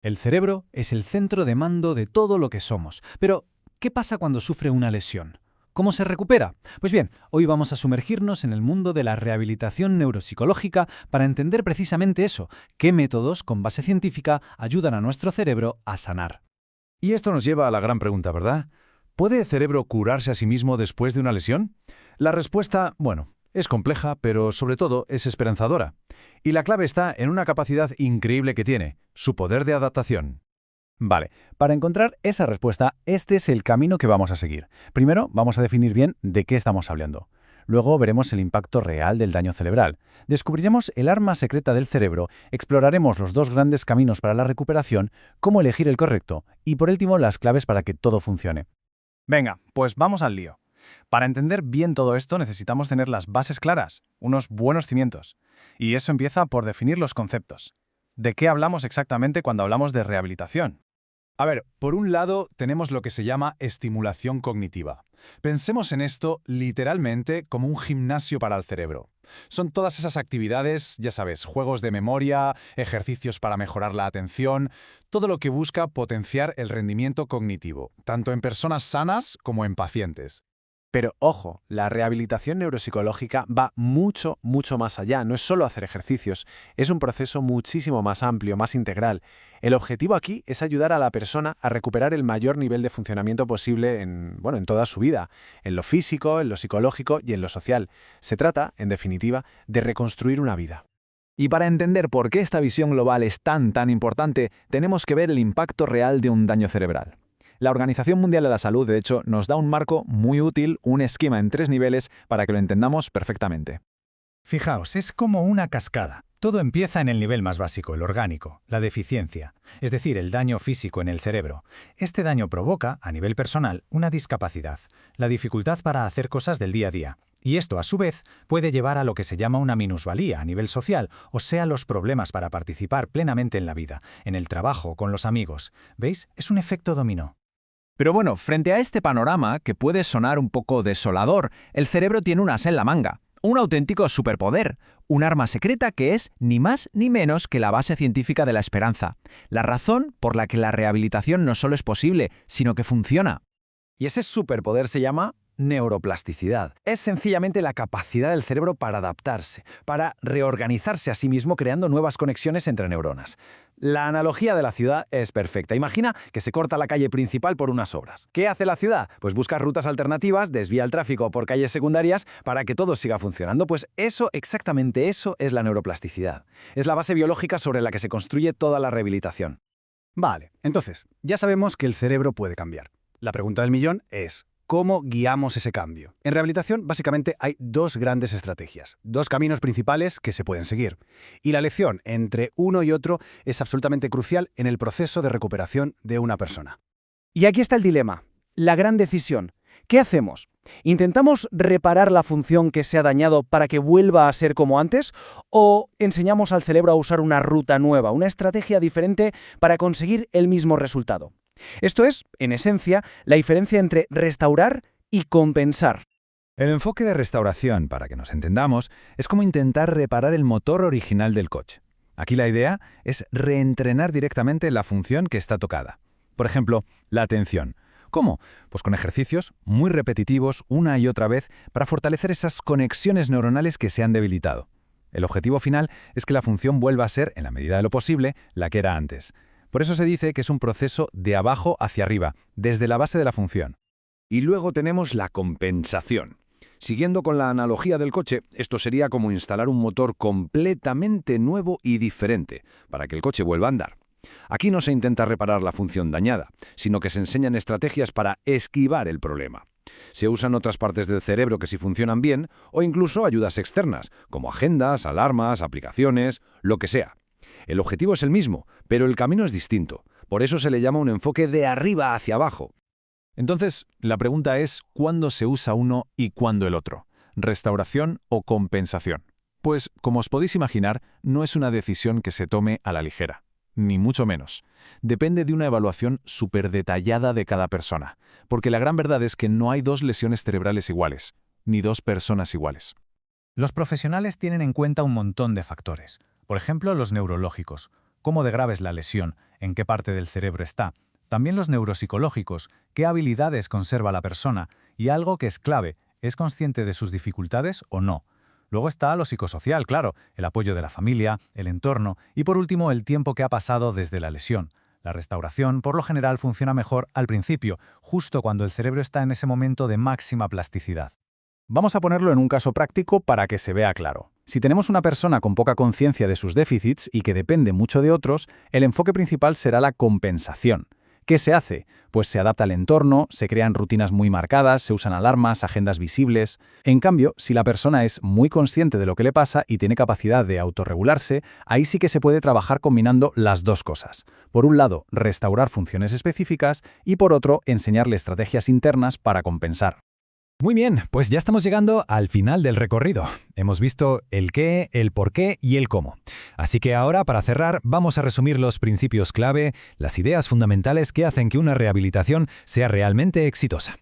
El cerebro es el centro de mando de todo lo que somos. Pero, ¿qué pasa cuando sufre una lesión? ¿Cómo se recupera? Pues bien, hoy vamos a sumergirnos en el mundo de la rehabilitación neuropsicológica para entender precisamente eso, qué métodos con base científica ayudan a nuestro cerebro a sanar. Y esto nos lleva a la gran pregunta, ¿verdad? ¿Puede el cerebro curarse a sí mismo después de una lesión? La respuesta, bueno, es compleja, pero sobre todo es esperanzadora. Y la clave está en una capacidad increíble que tiene, su poder de adaptación. Vale, para encontrar esa respuesta, este es el camino que vamos a seguir. Primero, vamos a definir bien de qué estamos hablando. Luego veremos el impacto real del daño cerebral. Descubriremos el arma secreta del cerebro, exploraremos los dos grandes caminos para la recuperación, cómo elegir el correcto y por último las claves para que todo funcione. Venga, pues vamos al lío. Para entender bien todo esto necesitamos tener las bases claras, unos buenos cimientos. Y eso empieza por definir los conceptos. ¿De qué hablamos exactamente cuando hablamos de rehabilitación? A ver, por un lado tenemos lo que se llama estimulación cognitiva. Pensemos en esto literalmente como un gimnasio para el cerebro. Son todas esas actividades, ya sabes, juegos de memoria, ejercicios para mejorar la atención, todo lo que busca potenciar el rendimiento cognitivo, tanto en personas sanas como en pacientes. Pero ojo, la rehabilitación neuropsicológica va mucho más allá. No es solo hacer ejercicios, es un proceso muchísimo más amplio, más integral. El objetivo aquí es ayudar a la persona a recuperar el mayor nivel de funcionamiento posible en toda su vida, en lo físico, en lo psicológico y en lo social. Se trata, en definitiva, de reconstruir una vida. Y para entender por qué esta visión global es tan importante, tenemos que ver el impacto real de un daño cerebral. La Organización Mundial de la Salud, de hecho, nos da un marco muy útil, un esquema en 3 niveles para que lo entendamos perfectamente. Fijaos, es como una cascada. Todo empieza en el nivel más básico, el orgánico, la deficiencia, es decir, el daño físico en el cerebro. Este daño provoca, a nivel personal, una discapacidad, la dificultad para hacer cosas del día a día. Y esto, a su vez, puede llevar a lo que se llama una minusvalía a nivel social, o sea, los problemas para participar plenamente en la vida, en el trabajo, con los amigos. ¿Veis? Es un efecto dominó. Pero bueno, frente a este panorama, que puede sonar un poco desolador, el cerebro tiene un as en la manga, un auténtico superpoder, un arma secreta que es ni más ni menos que la base científica de la esperanza, la razón por la que la rehabilitación no solo es posible, sino que funciona. Y ese superpoder se llama neuroplasticidad. Es sencillamente la capacidad del cerebro para adaptarse, para reorganizarse a sí mismo creando nuevas conexiones entre neuronas. La analogía de la ciudad es perfecta. Imagina que se corta la calle principal por unas obras. ¿Qué hace la ciudad? Pues busca rutas alternativas, desvía el tráfico por calles secundarias para que todo siga funcionando. Pues exactamente eso es la neuroplasticidad. Es la base biológica sobre la que se construye toda la rehabilitación. Vale, entonces, ya sabemos que el cerebro puede cambiar. La pregunta del millón es: ¿cómo guiamos ese cambio? En rehabilitación, básicamente, hay 2 grandes estrategias, 2 caminos principales que se pueden seguir. Y la lección entre uno y otro es absolutamente crucial en el proceso de recuperación de una persona. Y aquí está el dilema, la gran decisión. ¿Qué hacemos? ¿Intentamos reparar la función que se ha dañado para que vuelva a ser como antes? ¿O enseñamos al cerebro a usar una ruta nueva, una estrategia diferente para conseguir el mismo resultado? Esto es, en esencia, la diferencia entre restaurar y compensar. El enfoque de restauración, para que nos entendamos, es como intentar reparar el motor original del coche. Aquí la idea es reentrenar directamente la función que está tocada. Por ejemplo, la atención. ¿Cómo? Pues con ejercicios muy repetitivos una y otra vez para fortalecer esas conexiones neuronales que se han debilitado. El objetivo final es que la función vuelva a ser, en la medida de lo posible, la que era antes. Por eso se dice que es un proceso de abajo hacia arriba, desde la base de la función. Y luego tenemos la compensación. Siguiendo con la analogía del coche, esto sería como instalar un motor completamente nuevo y diferente, para que el coche vuelva a andar. Aquí no se intenta reparar la función dañada, sino que se enseñan estrategias para esquivar el problema. Se usan otras partes del cerebro que sí funcionan bien, o incluso ayudas externas, como agendas, alarmas, aplicaciones, lo que sea. El objetivo es el mismo, pero el camino es distinto. Por eso se le llama un enfoque de arriba hacia abajo. Entonces, la pregunta es ¿cuándo se usa uno y cuándo el otro? ¿Restauración o compensación? Pues, como os podéis imaginar, no es una decisión que se tome a la ligera, ni mucho menos. Depende de una evaluación súper detallada de cada persona, porque la gran verdad es que no hay 2 lesiones cerebrales iguales, ni 2 personas iguales. Los profesionales tienen en cuenta un montón de factores. Por ejemplo, los neurológicos. cómo de grave es la lesión, en qué parte del cerebro está. También los neuropsicológicos, qué habilidades conserva la persona, y algo que es clave, ¿es consciente de sus dificultades o no? Luego está lo psicosocial, claro, el apoyo de la familia, el entorno y por último el tiempo que ha pasado desde la lesión. La restauración, por lo general, funciona mejor al principio, justo cuando el cerebro está en ese momento de máxima plasticidad. Vamos a ponerlo en un caso práctico para que se vea claro. Si tenemos una persona con poca conciencia de sus déficits y que depende mucho de otros, el enfoque principal será la compensación. ¿Qué se hace? Pues se adapta al entorno, se crean rutinas muy marcadas, se usan alarmas, agendas visibles. En cambio, si la persona es muy consciente de lo que le pasa y tiene capacidad de autorregularse, ahí sí que se puede trabajar combinando las dos cosas. Por un lado, restaurar funciones específicas y por otro, enseñarle estrategias internas para compensar. Muy bien, pues ya estamos llegando al final del recorrido. Hemos visto el qué, el por qué y el cómo. Así que ahora, para cerrar, vamos a resumir los principios clave, las ideas fundamentales que hacen que una rehabilitación sea realmente exitosa.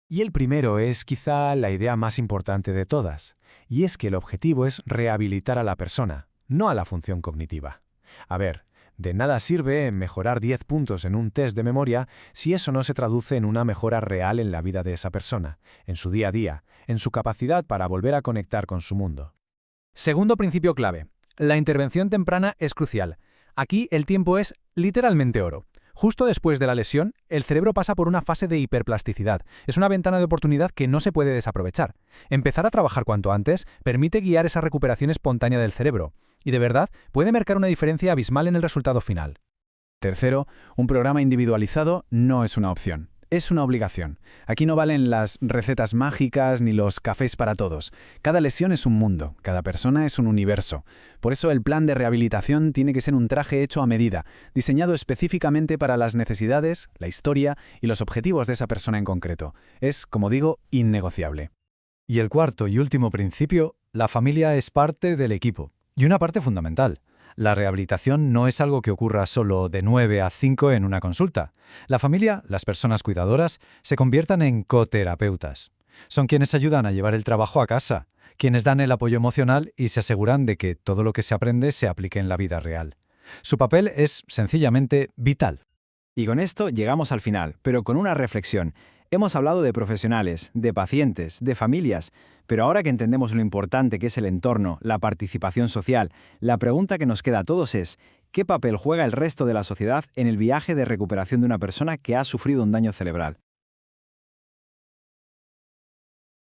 Y el primero es quizá la idea más importante de todas, y es que el objetivo es rehabilitar a la persona, no a la función cognitiva. A ver, de nada sirve mejorar 10 puntos en un test de memoria si eso no se traduce en una mejora real en la vida de esa persona, en su día a día, en su capacidad para volver a conectar con su mundo. Segundo principio clave. La intervención temprana es crucial. Aquí el tiempo es literalmente oro. Justo después de la lesión, el cerebro pasa por una fase de hiperplasticidad. Es una ventana de oportunidad que no se puede desaprovechar. Empezar a trabajar cuanto antes permite guiar esa recuperación espontánea del cerebro. Y de verdad, puede marcar una diferencia abismal en el resultado final. Tercero, un programa individualizado no es una opción. Es una obligación. Aquí no valen las recetas mágicas ni los cafés para todos. Cada lesión es un mundo, cada persona es un universo. Por eso el plan de rehabilitación tiene que ser un traje hecho a medida, diseñado específicamente para las necesidades, la historia y los objetivos de esa persona en concreto. Es, como digo, innegociable. Y el cuarto y último principio, la familia es parte del equipo. Y una parte fundamental. La rehabilitación no es algo que ocurra solo de 9 a 5 en una consulta. La familia, las personas cuidadoras, se conviertan en coterapeutas. Son quienes ayudan a llevar el trabajo a casa, quienes dan el apoyo emocional y se aseguran de que todo lo que se aprende se aplique en la vida real. Su papel es sencillamente vital. Y con esto llegamos al final, pero con una reflexión. Hemos hablado de profesionales, de pacientes, de familias, pero ahora que entendemos lo importante que es el entorno, la participación social, la pregunta que nos queda a todos es, ¿qué papel juega el resto de la sociedad en el viaje de recuperación de una persona que ha sufrido un daño cerebral?